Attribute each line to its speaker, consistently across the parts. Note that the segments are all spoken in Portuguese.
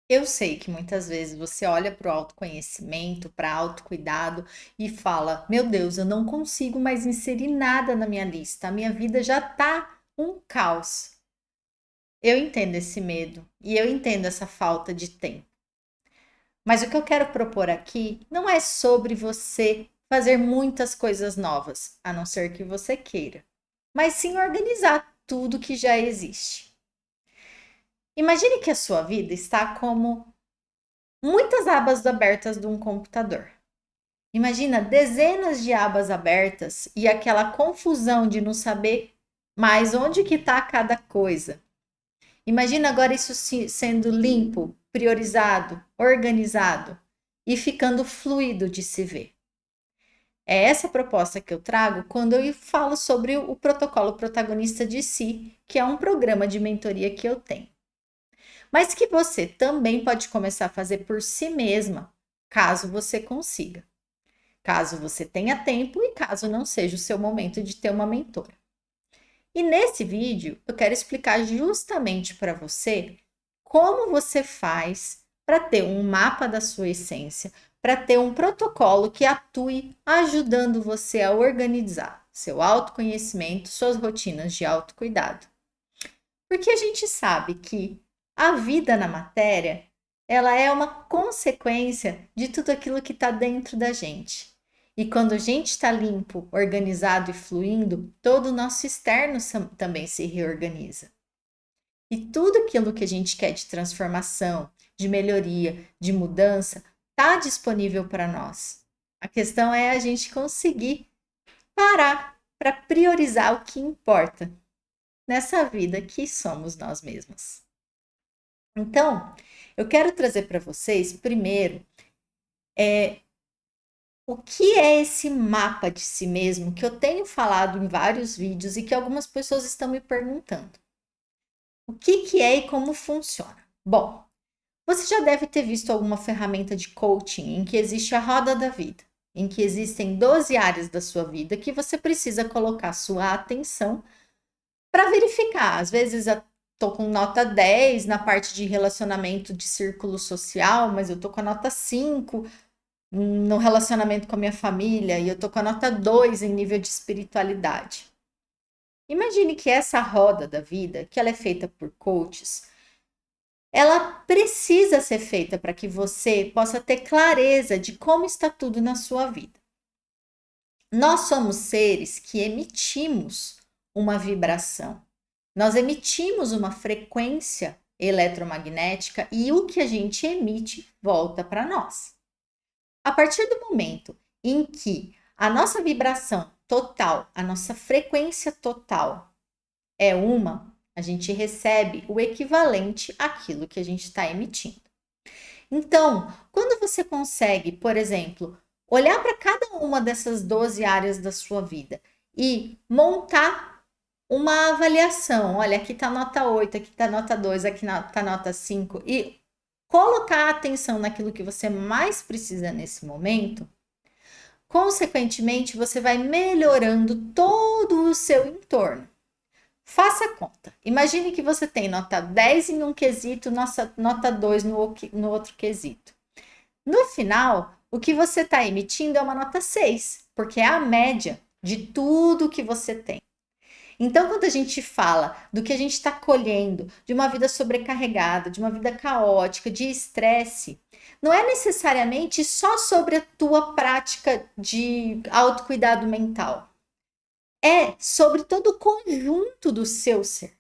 Speaker 1: Eu sei que muitas vezes você olha para o autoconhecimento, para autocuidado e fala: Meu Deus, eu não consigo mais inserir nada na minha lista, a minha vida já tá um caos. Eu entendo esse medo e eu entendo essa falta de tempo. Mas o que eu quero propor aqui não é sobre você fazer muitas coisas novas, a não ser que você queira, mas sim organizar tudo que já existe. Imagine que a sua vida está como muitas abas abertas de um computador. Imagina dezenas de abas abertas e aquela confusão de não saber mais onde que está cada coisa. Imagina agora isso sendo limpo, priorizado, organizado e ficando fluido de se ver. É essa proposta que eu trago quando eu falo sobre o protocolo protagonista de si, que é um programa de mentoria que eu tenho. Mas que você também pode começar a fazer por si mesma, caso você consiga. Caso você tenha tempo e caso não seja o seu momento de ter uma mentora. E nesse vídeo eu quero explicar justamente para você como você faz para ter um mapa da sua essência, para ter um protocolo que atue ajudando você a organizar seu autoconhecimento, suas rotinas de autocuidado. Porque a gente sabe que a vida na matéria, ela é uma consequência de tudo aquilo que está dentro da gente. E quando a gente está limpo, organizado e fluindo, todo o nosso externo também se reorganiza. E tudo aquilo que a gente quer de transformação, de melhoria, de mudança, está disponível para nós. A questão é a gente conseguir parar para priorizar o que importa nessa vida que somos nós mesmos. Então, eu quero trazer para vocês, primeiro, o que é esse mapa de si mesmo que eu tenho falado em vários vídeos e que algumas pessoas estão me perguntando. O que é e como funciona? Bom, você já deve ter visto alguma ferramenta de coaching em que existe a roda da vida, em que existem 12 áreas da sua vida que você precisa colocar sua atenção para verificar. Às vezes eu tô com nota 10 na parte de relacionamento de círculo social, mas eu tô com a nota 5 no relacionamento com a minha família e eu tô com a nota 2 em nível de espiritualidade. Imagine que essa roda da vida, que ela é feita por coaches, ela precisa ser feita para que você possa ter clareza de como está tudo na sua vida. Nós somos seres que emitimos uma vibração. Nós emitimos uma frequência eletromagnética e o que a gente emite volta para nós. A partir do momento em que a nossa vibração total, a nossa frequência total é uma, a gente recebe o equivalente àquilo que a gente está emitindo. Então, quando você consegue, por exemplo, olhar para cada uma dessas 12 áreas da sua vida e montar uma avaliação, olha, aqui está nota 8, aqui está nota 2, aqui está nota 5, e colocar atenção naquilo que você mais precisa nesse momento, consequentemente, você vai melhorando todo o seu entorno. Faça a conta. Imagine que você tem nota 10 em um quesito, nota 2 no outro quesito. No final, o que você está emitindo é uma nota 6, porque é a média de tudo que você tem. Então, quando a gente fala do que a gente está colhendo, de uma vida sobrecarregada, de uma vida caótica, de estresse, não é necessariamente só sobre a tua prática de autocuidado mental. É sobre todo o conjunto do seu ser.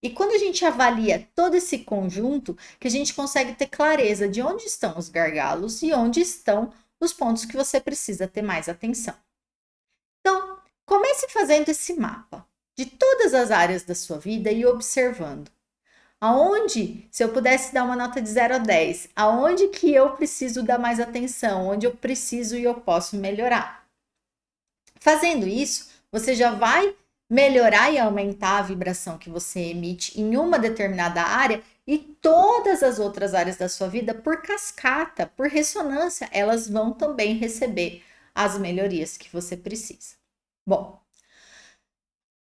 Speaker 1: E quando a gente avalia todo esse conjunto, que a gente consegue ter clareza de onde estão os gargalos e onde estão os pontos que você precisa ter mais atenção. Então, comece fazendo esse mapa de todas as áreas da sua vida e observando. Aonde, se eu pudesse dar uma nota de 0 a 10, aonde que eu preciso dar mais atenção, onde eu preciso e eu posso melhorar. Fazendo isso, você já vai melhorar e aumentar a vibração que você emite em uma determinada área e todas as outras áreas da sua vida, por cascata, por ressonância, elas vão também receber as melhorias que você precisa. Bom,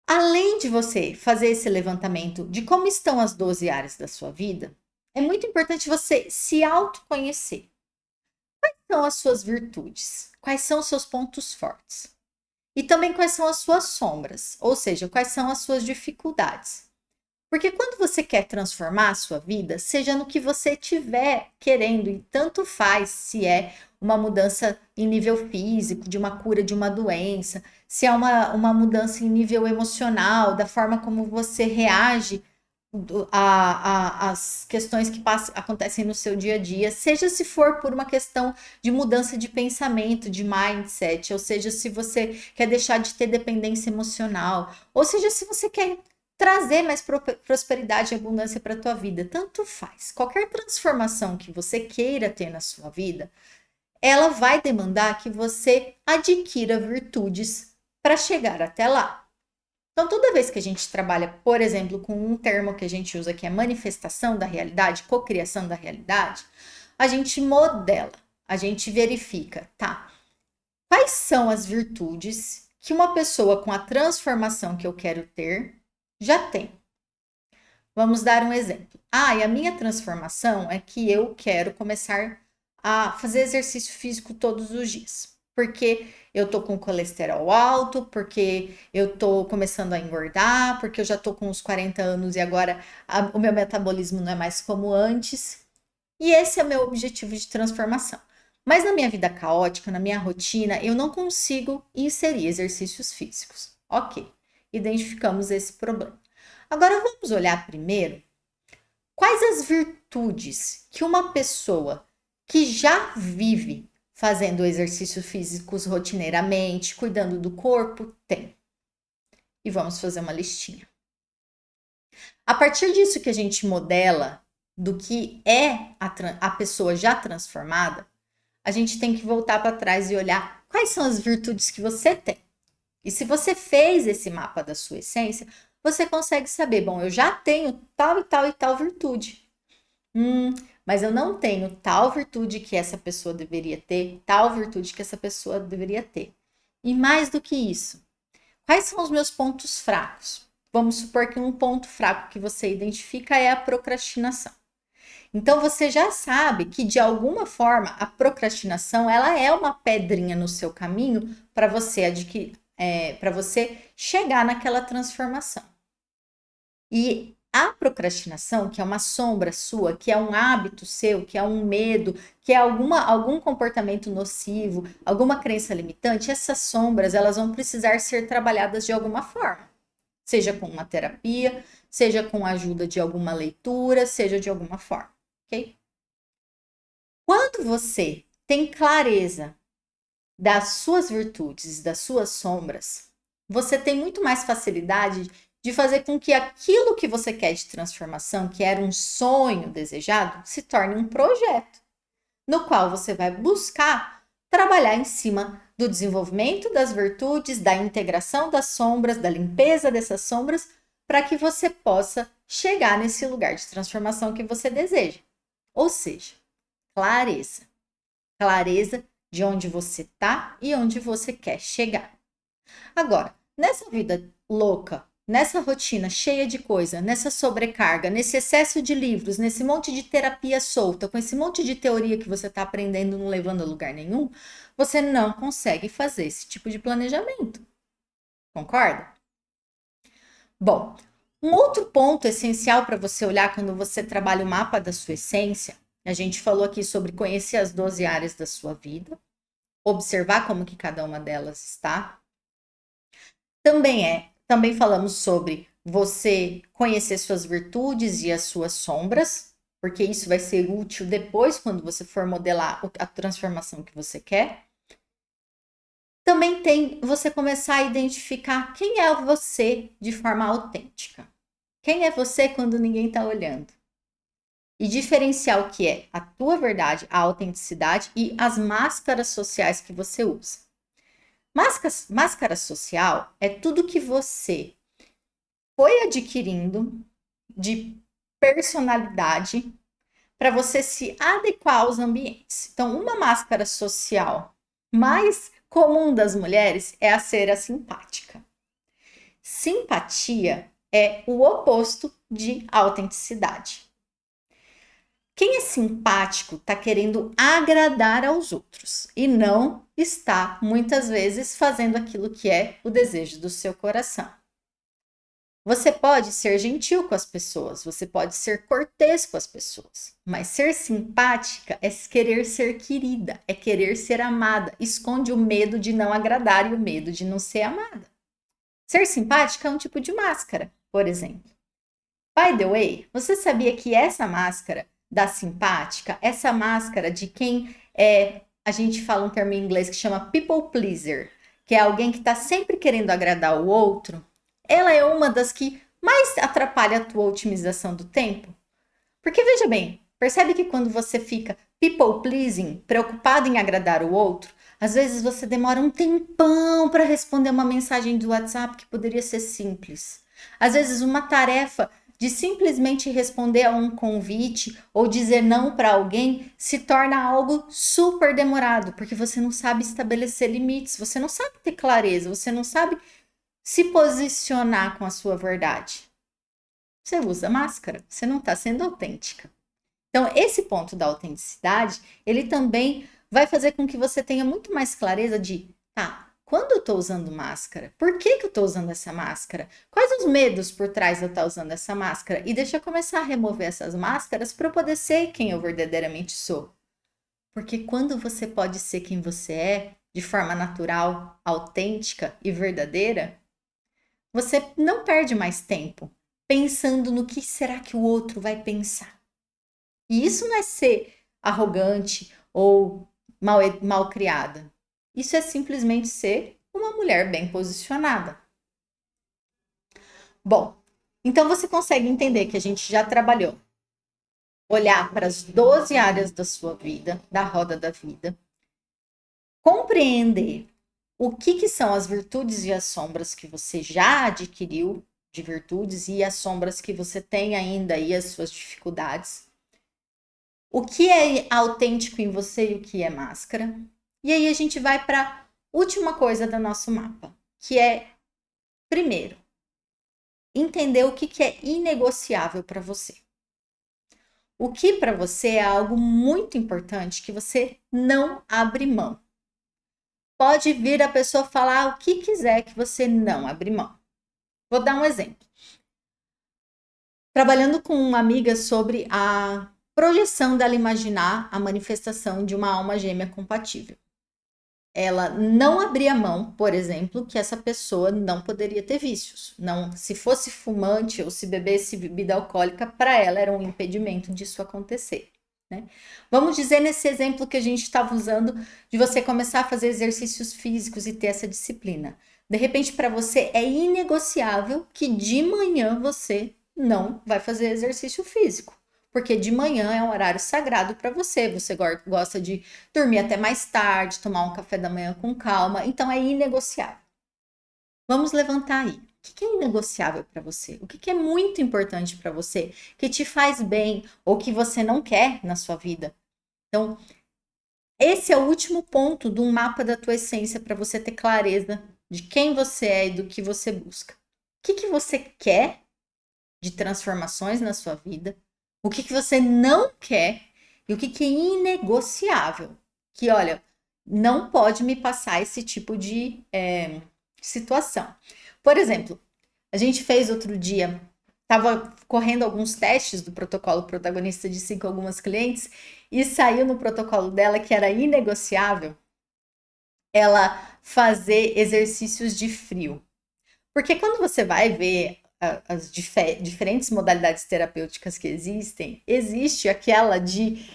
Speaker 1: além de você fazer esse levantamento de como estão as 12 áreas da sua vida, é muito importante você se autoconhecer. Quais são as suas virtudes? Quais são os seus pontos fortes? E também quais são as suas sombras, ou seja, quais são as suas dificuldades. Porque quando você quer transformar a sua vida, seja no que você estiver querendo, e tanto faz se é uma mudança em nível físico, de uma cura de uma doença, se é uma mudança em nível emocional, da forma como você reage as questões que acontecem no seu dia a dia, seja se for por uma questão de mudança de pensamento, de mindset, ou seja, se você quer deixar de ter dependência emocional, ou seja, se você quer trazer mais prosperidade e abundância para a tua vida, tanto faz. Qualquer transformação que você queira ter na sua vida, ela vai demandar que você adquira virtudes para chegar até lá. Então, toda vez que a gente trabalha, por exemplo, com um termo que a gente usa que é manifestação da realidade, cocriação da realidade, a gente modela, a gente verifica, tá? Quais são as virtudes que uma pessoa com a transformação que eu quero ter já tem? Vamos dar um exemplo. E a minha transformação é que eu quero começar a fazer exercício físico todos os dias. Porque eu tô com colesterol alto, porque eu tô começando a engordar, porque eu já tô com uns 40 anos e agora o meu metabolismo não é mais como antes. E esse é o meu objetivo de transformação. Mas na minha vida caótica, na minha rotina, eu não consigo inserir exercícios físicos. Ok, identificamos esse problema. Agora vamos olhar primeiro quais as virtudes que uma pessoa que já vive fazendo exercícios físicos rotineiramente, cuidando do corpo, tem. E vamos fazer uma listinha. A partir disso que a gente modela do que é a pessoa já transformada, a gente tem que voltar para trás e olhar quais são as virtudes que você tem. E se você fez esse mapa da sua essência, você consegue saber, bom, eu já tenho tal e tal e tal virtude. Mas eu não tenho tal virtude que essa pessoa deveria ter, tal virtude que essa pessoa deveria ter. E mais do que isso, quais são os meus pontos fracos? Vamos supor que um ponto fraco que você identifica é a procrastinação. Então você já sabe que de alguma forma a procrastinação ela é uma pedrinha no seu caminho para você adquirir, para você chegar naquela transformação. E a procrastinação, que é uma sombra sua, que é um hábito seu, que é um medo, que é algum comportamento nocivo, alguma crença limitante, essas sombras elas vão precisar ser trabalhadas de alguma forma. Seja com uma terapia, seja com a ajuda de alguma leitura, seja de alguma forma, ok? Quando você tem clareza das suas virtudes, das suas sombras, você tem muito mais facilidade de fazer com que aquilo que você quer de transformação, que era um sonho desejado, se torne um projeto, no qual você vai buscar trabalhar em cima do desenvolvimento das virtudes, da integração das sombras, da limpeza dessas sombras, para que você possa chegar nesse lugar de transformação que você deseja. Ou seja, clareza. Clareza de onde você está e onde você quer chegar. Agora, nessa vida louca, nessa rotina cheia de coisa, nessa sobrecarga, nesse excesso de livros, nesse monte de terapia solta, com esse monte de teoria que você está aprendendo não levando a lugar nenhum, você não consegue fazer esse tipo de planejamento. Concorda? Bom, um outro ponto essencial para você olhar quando você trabalha o mapa da sua essência, a gente falou aqui sobre conhecer as 12 áreas da sua vida, observar como que cada uma delas está. Também falamos sobre você conhecer suas virtudes e as suas sombras, porque isso vai ser útil depois quando você for modelar a transformação que você quer. Também tem você começar a identificar quem é você de forma autêntica. Quem é você quando ninguém está olhando? E diferenciar o que é a tua verdade, a autenticidade e as máscaras sociais que você usa. Máscara social é tudo que você foi adquirindo de personalidade para você se adequar aos ambientes. Então, uma máscara social mais comum das mulheres é a ser a simpática. Simpatia é o oposto de autenticidade. simpático está querendo agradar aos outros e não está, muitas vezes, fazendo aquilo que é o desejo do seu coração. Você pode ser gentil com as pessoas, você pode ser cortês com as pessoas, mas ser simpática é querer ser querida, é querer ser amada. Esconde o medo de não agradar e o medo de não ser amada. Ser simpática é um tipo de máscara, por exemplo. By the way, você sabia que essa máscara da simpática, essa máscara de quem é, a gente fala um termo em inglês que chama people pleaser, que é alguém que está sempre querendo agradar o outro, ela é uma das que mais atrapalha a tua otimização do tempo? Porque veja bem, percebe que quando você fica people pleasing, preocupado em agradar o outro, às vezes você demora um tempão para responder uma mensagem do WhatsApp que poderia ser simples. Às vezes uma tarefa de simplesmente responder a um convite ou dizer não para alguém se torna algo super demorado, porque você não sabe estabelecer limites, você não sabe ter clareza, você não sabe se posicionar com a sua verdade. Você usa máscara, você não está sendo autêntica. Então, esse ponto da autenticidade, ele também vai fazer com que você tenha muito mais clareza de, tá, quando eu estou usando máscara, por que eu estou usando essa máscara? Quais os medos por trás de eu estar usando essa máscara? E deixa eu começar a remover essas máscaras para eu poder ser quem eu verdadeiramente sou. Porque quando você pode ser quem você é, de forma natural, autêntica e verdadeira, você não perde mais tempo pensando no que será que o outro vai pensar. E isso não é ser arrogante ou mal criada. Isso é simplesmente ser uma mulher bem posicionada. Bom, então você consegue entender que a gente já trabalhou. Olhar para as 12 áreas da sua vida, da roda da vida. Compreender o que são as virtudes e as sombras que você já adquiriu de virtudes e as sombras que você tem ainda e as suas dificuldades. O que é autêntico em você e o que é máscara. E aí a gente vai para a última coisa do nosso mapa, que é, primeiro, entender o que é inegociável para você. O que para você é algo muito importante que você não abre mão. Pode vir a pessoa falar o que quiser que você não abre mão. Vou dar um exemplo. Trabalhando com uma amiga sobre a projeção dela imaginar a manifestação de uma alma gêmea compatível. Ela não abria mão, por exemplo, que essa pessoa não poderia ter vícios. Não, se fosse fumante ou se bebesse bebida alcoólica, para ela era um impedimento disso acontecer. Né? Vamos dizer nesse exemplo que a gente estava usando de você começar a fazer exercícios físicos e ter essa disciplina. De repente, para você é inegociável que de manhã você não vai fazer exercício físico, porque de manhã é um horário sagrado para você. Você gosta de dormir até mais tarde, tomar um café da manhã com calma, então é inegociável. Vamos levantar aí. O que é inegociável para você? O que é muito importante para você, que te faz bem ou que você não quer na sua vida? Então, esse é o último ponto de um mapa da tua essência para você ter clareza de quem você é e do que você busca. O que você quer de transformações na sua vida? O que você não quer e o que é inegociável? Que, olha, não pode me passar esse tipo de situação. Por exemplo, a gente fez outro dia, estava correndo alguns testes do protocolo protagonista de 5 algumas clientes e saiu no protocolo dela que era inegociável ela fazer exercícios de frio. Porque quando você vai ver as diferentes modalidades terapêuticas que existem, existe aquela de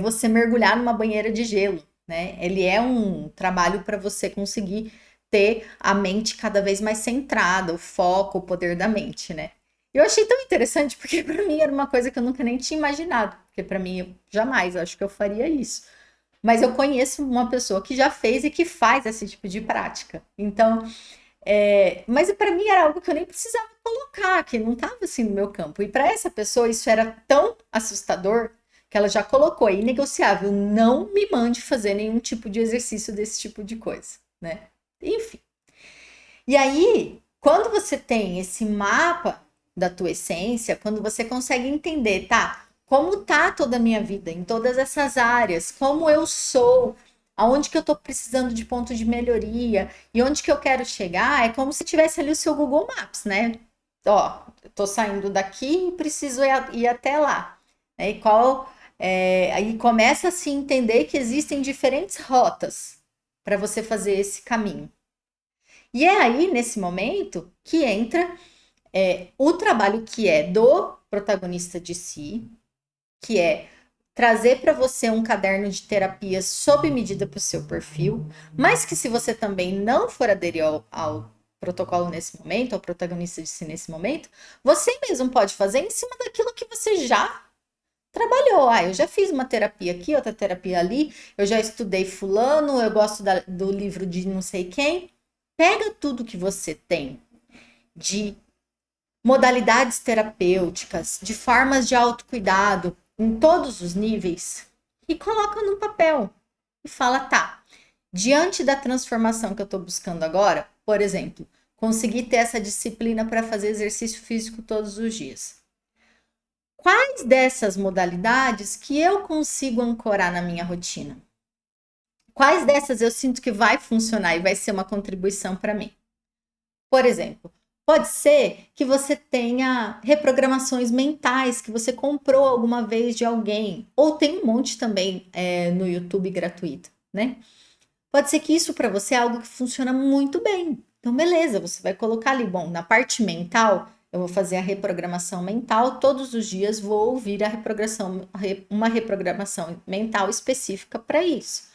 Speaker 1: você mergulhar numa banheira de gelo, né? Ele é um trabalho para você conseguir ter a mente cada vez mais centrada, o foco, o poder da mente, né? Eu achei tão interessante porque para mim era uma coisa que eu nunca nem tinha imaginado, porque para mim eu jamais acho que eu faria isso. Mas eu conheço uma pessoa que já fez e que faz esse tipo de prática. Então, mas para mim era algo que eu nem precisava colocar, que não estava assim no meu campo. E para essa pessoa isso era tão assustador que ela já colocou, é inegociável, não me mande fazer nenhum tipo de exercício desse tipo de coisa, né? Enfim. E aí, quando você tem esse mapa da tua essência, quando você consegue entender, tá? como tá toda a minha vida, em todas essas áreas, como eu sou, aonde que eu tô precisando de ponto de melhoria e onde que eu quero chegar, é como se tivesse ali o seu Google Maps, né? Ó, eu tô saindo daqui e preciso ir até lá. Né? Aí começa a se entender que existem diferentes rotas para você fazer esse caminho. E é aí, nesse momento, que entra o trabalho que é do protagonista de si, que é trazer para você um caderno de terapias sob medida para o seu perfil, mas que se você também não for aderir ao protocolo nesse momento, ao protagonista de si nesse momento, você mesmo pode fazer em cima daquilo que você já trabalhou. Ah, eu já fiz uma terapia aqui, outra terapia ali, eu já estudei fulano, eu gosto do livro de não sei quem. Pega tudo que você tem de modalidades terapêuticas, de formas de autocuidado em todos os níveis e coloca no papel e fala, tá, diante da transformação que eu estou buscando agora, por exemplo, conseguir ter essa disciplina para fazer exercício físico todos os dias. Quais dessas modalidades que eu consigo ancorar na minha rotina? Quais dessas eu sinto que vai funcionar e vai ser uma contribuição para mim? Por exemplo, pode ser que você tenha reprogramações mentais que você comprou alguma vez de alguém, ou tem um monte também no YouTube gratuito, né? Pode ser que isso para você é algo que funciona muito bem. Então, beleza, você vai colocar ali, bom, na parte mental, eu vou fazer a reprogramação mental, todos os dias vou ouvir uma reprogramação mental específica para isso.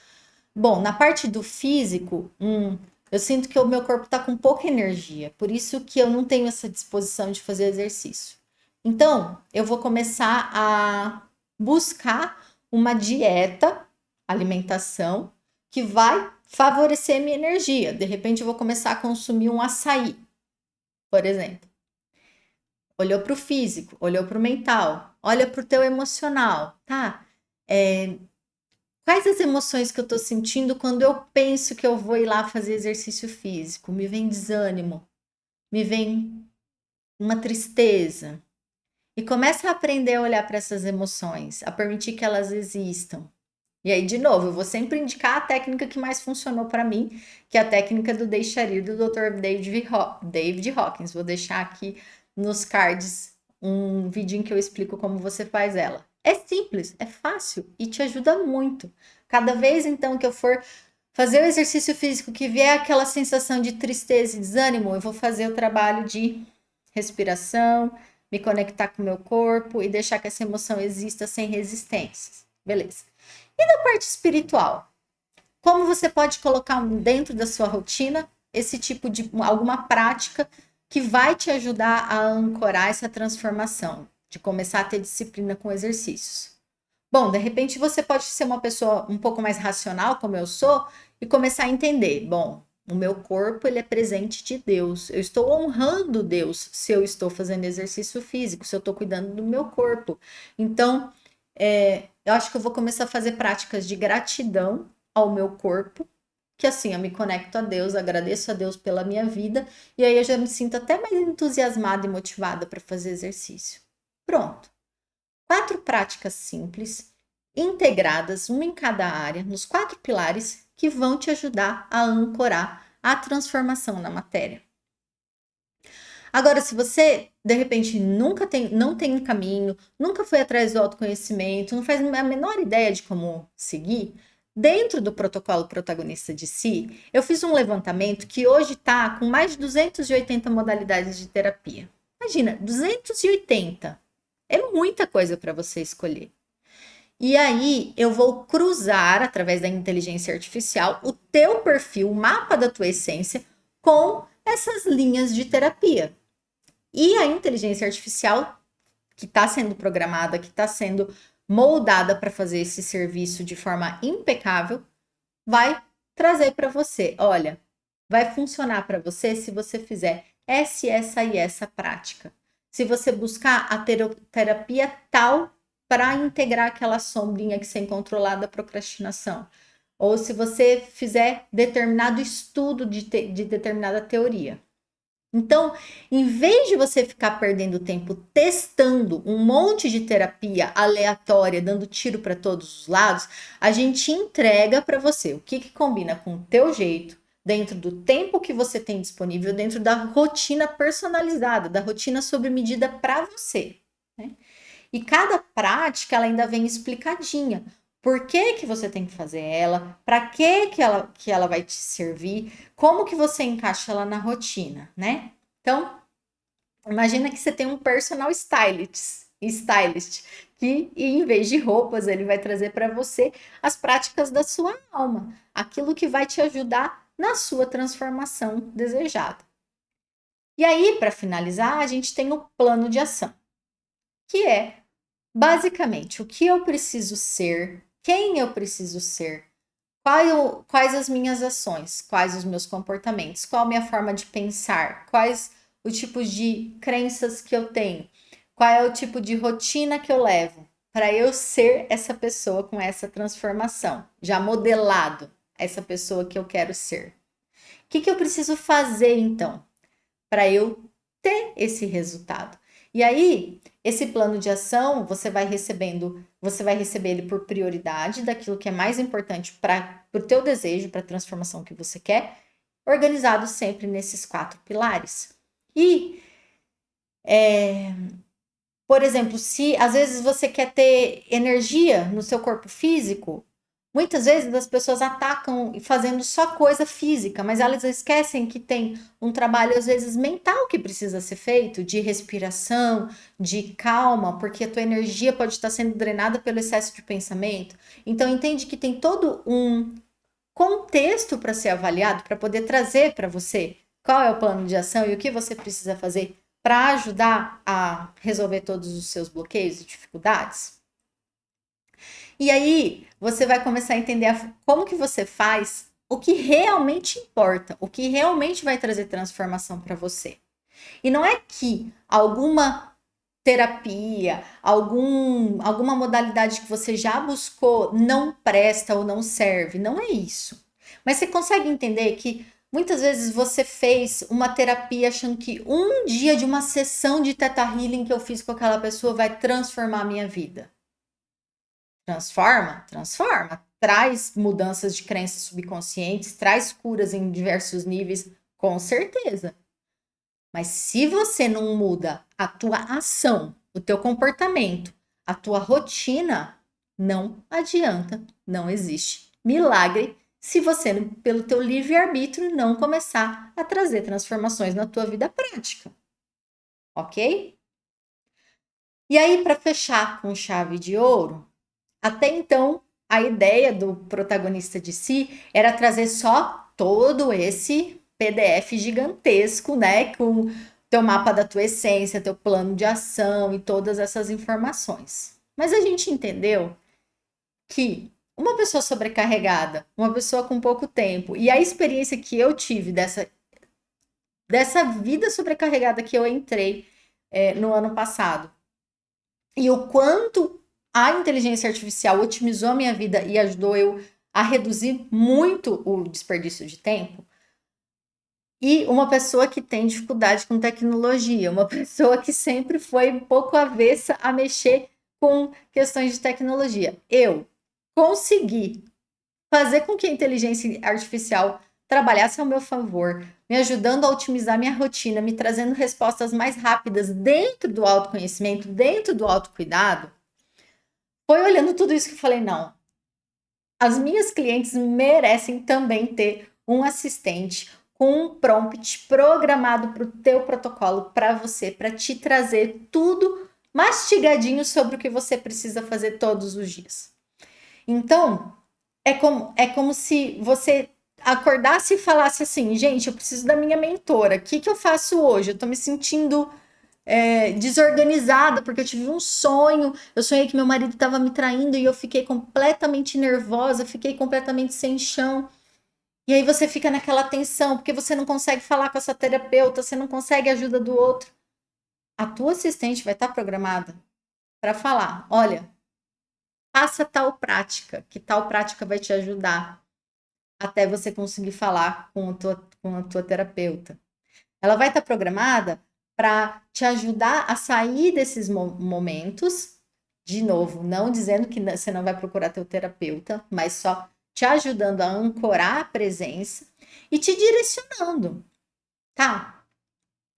Speaker 1: Bom, na parte do físico, eu sinto que o meu corpo está com pouca energia, por isso que eu não tenho essa disposição de fazer exercício. Então, eu vou começar a buscar uma dieta, alimentação, que vai favorecer a minha energia. De repente, eu vou começar a consumir um açaí, por exemplo. Olhou para o físico, olhou para o mental, olha para o teu emocional, tá? Quais as emoções que eu estou sentindo quando eu penso que eu vou ir lá fazer exercício físico? Me vem desânimo, me vem uma tristeza. E começa a aprender a olhar para essas emoções, a permitir que elas existam. E aí, de novo, eu vou sempre indicar a técnica que mais funcionou para mim, que é a técnica do Deixarir do Dr. David Hawkins. Vou deixar aqui nos cards um vídeo em que eu explico como você faz ela. É simples, é fácil e te ajuda muito. Cada vez, então, que eu for fazer o exercício físico que vier aquela sensação de tristeza e desânimo, eu vou fazer o trabalho de respiração, me conectar com o meu corpo e deixar que essa emoção exista sem resistências. Beleza. E na parte espiritual? Como você pode colocar dentro da sua rotina esse tipo de alguma prática que vai te ajudar a ancorar essa transformação, de começar a ter disciplina com exercícios? Bom, de repente você pode ser uma pessoa um pouco mais racional, como eu sou, e começar a entender, bom, o meu corpo ele é presente de Deus. Eu estou honrando Deus se eu estou fazendo exercício físico, se eu estou cuidando do meu corpo. Então, eu acho que eu vou começar a fazer práticas de gratidão ao meu corpo, que assim eu me conecto a Deus, agradeço a Deus pela minha vida, e aí eu já me sinto até mais entusiasmada e motivada para fazer exercício. Pronto. 4 práticas simples, integradas, uma em cada área, nos 4 pilares, que vão te ajudar a ancorar a transformação na matéria. Agora, se você, de repente, não tem um caminho, nunca foi atrás do autoconhecimento, não faz a menor ideia de como seguir, dentro do protocolo protagonista de si, eu fiz um levantamento que hoje está com mais de 280 modalidades de terapia. Imagina, 280. É muita coisa para você escolher. E aí eu vou cruzar, através da inteligência artificial, o teu perfil, o mapa da tua essência, com essas linhas de terapia. E a inteligência artificial, que está sendo programada, que está sendo moldada para fazer esse serviço de forma impecável, vai trazer para você, olha, vai funcionar para você se você fizer essa e essa prática. Se você buscar a terapia tal para integrar aquela sombrinha que você encontrou lá da procrastinação. Ou se você fizer determinado estudo de determinada teoria. Então, em vez de você ficar perdendo tempo testando um monte de terapia aleatória, dando tiro para todos os lados, a gente entrega para você o que combina com o teu jeito, dentro do tempo que você tem disponível, dentro da rotina personalizada, da rotina sob medida para você, né? E cada prática ela ainda vem explicadinha. Por que que você tem que fazer ela? Para que ela vai te servir? Como que você encaixa ela na rotina, né? Então, imagina que você tem um personal stylist que em vez de roupas, ele vai trazer para você as práticas da sua alma, aquilo que vai te ajudar na sua transformação desejada. E aí, para finalizar, a gente tem o plano de ação, que é basicamente o que eu preciso ser, quem eu preciso ser, quais as minhas ações, quais os meus comportamentos, qual a minha forma de pensar, quais os tipos de crenças que eu tenho, qual é o tipo de rotina que eu levo para eu ser essa pessoa com essa transformação, já modelado essa pessoa que eu quero ser. O que eu preciso fazer então para eu ter esse resultado? E aí, esse plano de ação, você vai receber ele por prioridade daquilo que é mais importante para o teu desejo, para a transformação que você quer, organizado sempre nesses 4 pilares. E, por exemplo, se às vezes você quer ter energia no seu corpo físico, muitas vezes as pessoas atacam fazendo só coisa física, mas elas esquecem que tem um trabalho, às vezes, mental que precisa ser feito, de respiração, de calma, porque a tua energia pode estar sendo drenada pelo excesso de pensamento. Então, entende que tem todo um contexto para ser avaliado, para poder trazer para você qual é o plano de ação e o que você precisa fazer para ajudar a resolver todos os seus bloqueios e dificuldades. E aí você vai começar a entender como que você faz o que realmente importa, o que realmente vai trazer transformação para você. E não é que alguma terapia, alguma modalidade que você já buscou não presta ou não serve. Não é isso. Mas você consegue entender que muitas vezes você fez uma terapia achando que um dia de uma sessão de Theta Healing que eu fiz com aquela pessoa vai transformar a minha vida. Transforma? Transforma. Traz mudanças de crenças subconscientes, traz curas em diversos níveis, com certeza. Mas se você não muda a tua ação, o teu comportamento, a tua rotina, não adianta, não existe milagre se você, pelo teu livre-arbítrio, não começar a trazer transformações na tua vida prática. Ok? E aí, para fechar com chave de ouro, até então, a ideia do protagonista de si era trazer só todo esse PDF gigantesco, né? Com teu mapa da tua essência, teu plano de ação e todas essas informações. Mas a gente entendeu que uma pessoa sobrecarregada, uma pessoa com pouco tempo, e a experiência que eu tive dessa vida sobrecarregada que eu entrei no ano passado, e o quanto a inteligência artificial otimizou a minha vida e ajudou eu a reduzir muito o desperdício de tempo. E uma pessoa que tem dificuldade com tecnologia, uma pessoa que sempre foi um pouco avessa a mexer com questões de tecnologia. Eu consegui fazer com que a inteligência artificial trabalhasse ao meu favor, me ajudando a otimizar minha rotina, me trazendo respostas mais rápidas dentro do autoconhecimento, dentro do autocuidado. Foi olhando tudo isso que eu falei, não, as minhas clientes merecem também ter um assistente com um prompt programado para o teu protocolo, para você, para te trazer tudo mastigadinho sobre o que você precisa fazer todos os dias. Então, é como se você acordasse e falasse assim, gente, eu preciso da minha mentora, o que eu faço hoje? Eu estou me sentindo desorganizada, porque eu tive um sonho, eu sonhei que meu marido estava me traindo e eu fiquei completamente nervosa, fiquei completamente sem chão. E aí você fica naquela tensão, porque você não consegue falar com a sua terapeuta, você não consegue a ajuda do outro. A tua assistente vai estar programada para falar, olha, faça tal prática, que tal prática vai te ajudar até você conseguir falar com a tua terapeuta. Ela vai estar programada para te ajudar a sair desses momentos. De novo, não dizendo que você não vai procurar teu terapeuta, mas só te ajudando a ancorar a presença e te direcionando, tá?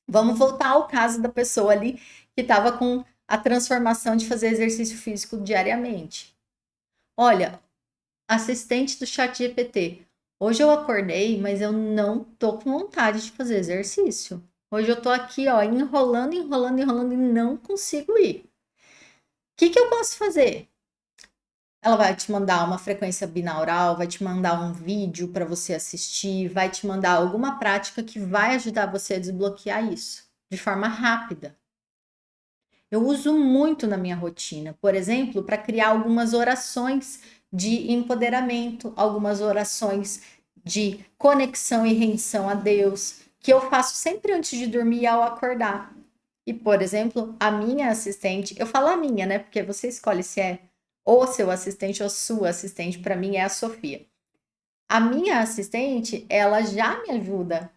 Speaker 1: Vamos voltar ao caso da pessoa ali que estava com a transformação de fazer exercício físico diariamente. Olha, assistente do chat GPT. Hoje eu acordei, mas eu não tô com vontade de fazer exercício. Hoje eu tô aqui, ó, enrolando, enrolando, enrolando e não consigo ir. O que que eu posso fazer? Ela vai te mandar uma frequência binaural, vai te mandar um vídeo para você assistir, vai te mandar alguma prática que vai ajudar você a desbloquear isso de forma rápida. Eu uso muito na minha rotina, por exemplo, para criar algumas orações de empoderamento, algumas orações de conexão e rendição a Deus, que eu faço sempre antes de dormir e ao acordar. E, por exemplo, a minha assistente, eu falo a minha, né? Porque você escolhe se é ou seu assistente ou sua assistente, para mim é a Sofia. A minha assistente, ela já me ajuda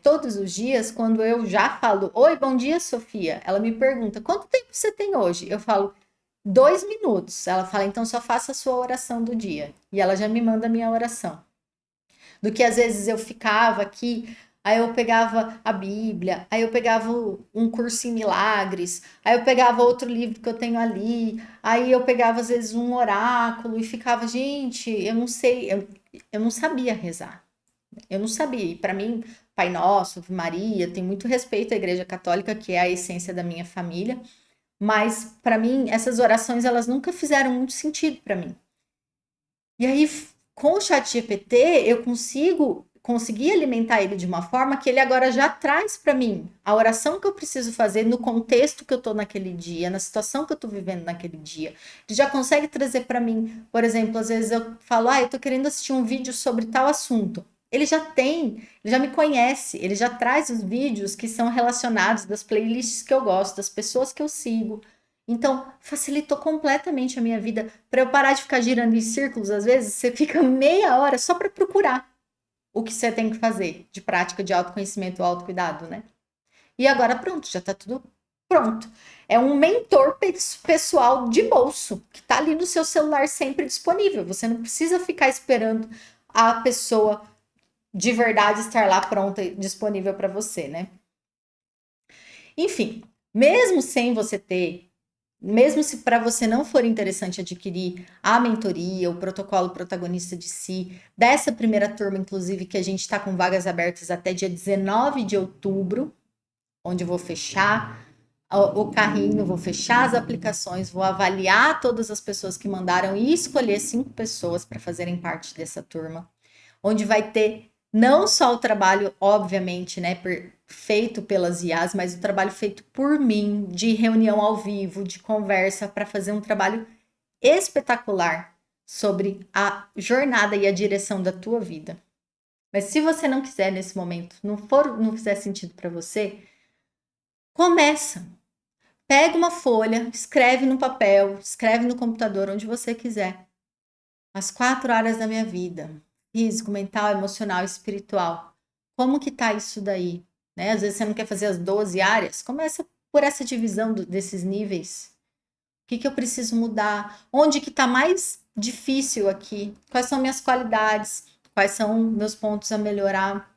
Speaker 1: todos os dias, quando eu já falo, oi, bom dia, Sofia. Ela me pergunta, quanto tempo você tem hoje? Eu falo, 2 minutos. Ela fala, então só faça a sua oração do dia. E ela já me manda a minha oração. Do que às vezes eu ficava aqui, aí eu pegava a Bíblia, aí eu pegava um curso em milagres, aí eu pegava outro livro que eu tenho ali, aí eu pegava às vezes um oráculo e ficava, gente, eu não sei, eu não sabia rezar. Eu não sabia. E para mim, Pai Nosso, Ave Maria, tem muito respeito à Igreja Católica, que é a essência da minha família, mas para mim essas orações elas nunca fizeram muito sentido para mim. E aí com o Chat GPT eu consegui alimentar ele de uma forma que ele agora já traz para mim a oração que eu preciso fazer no contexto que eu tô naquele dia, na situação que eu tô vivendo naquele dia. Ele já consegue trazer para mim, por exemplo, às vezes eu falo, eu tô querendo assistir um vídeo sobre tal assunto. Ele já tem, ele já me conhece, ele já traz os vídeos que são relacionados das playlists que eu gosto, das pessoas que eu sigo. Então, facilitou completamente a minha vida. Para eu parar de ficar girando em círculos, às vezes, você fica meia hora só para procurar o que você tem que fazer de prática de autoconhecimento, autocuidado, né? E agora pronto, já tá tudo pronto. É um mentor pessoal de bolso que tá ali no seu celular sempre disponível. Você não precisa ficar esperando a pessoa de verdade estar lá pronta e disponível para você, né? Enfim, mesmo sem você ter, mesmo se para você não for interessante adquirir a mentoria, o protocolo protagonista de si, dessa primeira turma, inclusive, que a gente está com vagas abertas até dia 19 de outubro, onde eu vou fechar o carrinho, vou fechar as aplicações, vou avaliar todas as pessoas que mandaram e escolher 5 pessoas para fazerem parte dessa turma, onde vai ter não só o trabalho, obviamente, né, feito pelas IAs, mas o trabalho feito por mim, de reunião ao vivo, de conversa, para fazer um trabalho espetacular sobre a jornada e a direção da tua vida. Mas se você não quiser nesse momento, não fizer sentido para você, começa. Pega uma folha, escreve no papel, escreve no computador, onde você quiser. As 4 áreas da minha vida: físico, mental, emocional, espiritual. Como que tá isso daí? Né? Às vezes você não quer fazer as 12 áreas, começa por essa divisão desses níveis. O que que eu preciso mudar? Onde que tá mais difícil aqui? Quais são minhas qualidades? Quais são meus pontos a melhorar?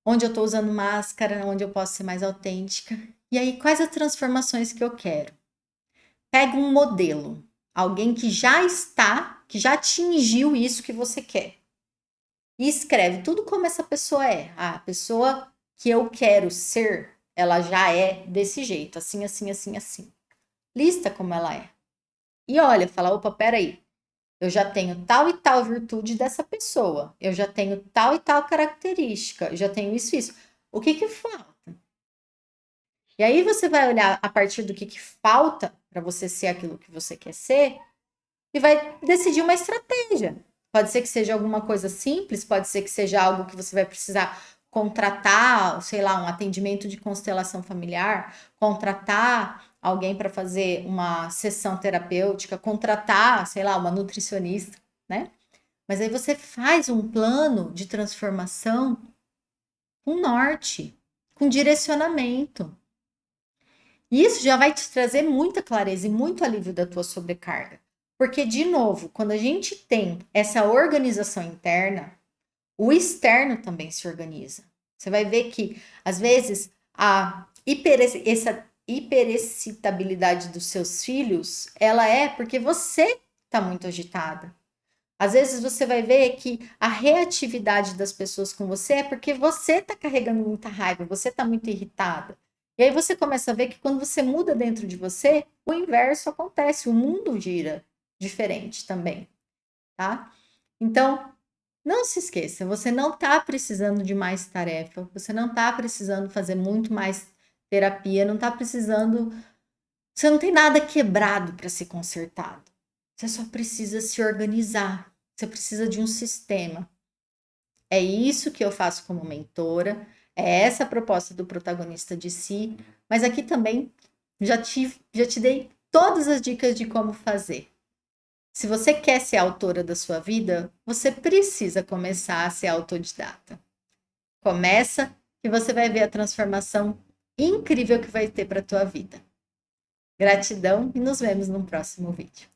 Speaker 1: Onde eu estou usando máscara? Onde eu posso ser mais autêntica? E aí, quais as transformações que eu quero? Pega um modelo, alguém que já está, que já atingiu isso que você quer. E escreve tudo como essa pessoa é. A pessoa que eu quero ser, ela já é desse jeito, assim, assim, assim, assim. Lista como ela é. E olha, fala, opa, peraí. Eu já tenho tal e tal virtude dessa pessoa. Eu já tenho tal e tal característica. Eu já tenho isso e isso. O que que falta? E aí você vai olhar a partir do que falta para você ser aquilo que você quer ser e vai decidir uma estratégia. Pode ser que seja alguma coisa simples, pode ser que seja algo que você vai precisar contratar, sei lá, um atendimento de constelação familiar, contratar alguém para fazer uma sessão terapêutica, contratar, sei lá, uma nutricionista, né? Mas aí você faz um plano de transformação com norte. com direcionamento. E isso já vai te trazer muita clareza e muito alívio da tua sobrecarga. Porque, de novo, quando a gente tem essa organização interna, o externo também se organiza. Você vai ver que, às vezes, essa hiperexcitabilidade dos seus filhos, ela é porque você está muito agitada. Às vezes você vai ver que a reatividade das pessoas com você é porque você está carregando muita raiva, você está muito irritada. E aí você começa a ver que quando você muda dentro de você, o inverso acontece, o mundo gira diferente também, tá? Então, não se esqueça, você não está precisando de mais tarefa, você não está precisando fazer muito mais terapia, não está precisando. Você não tem nada quebrado para ser consertado. Você só precisa se organizar. Você precisa de um sistema. É isso que eu faço como mentora. É essa a proposta do protagonista de si. Mas aqui também já te dei todas as dicas de como fazer. Se você quer ser autora da sua vida, você precisa começar a ser autodidata. Começa e você vai ver a transformação incrível que vai ter para a tua vida. Gratidão e nos vemos no próximo vídeo.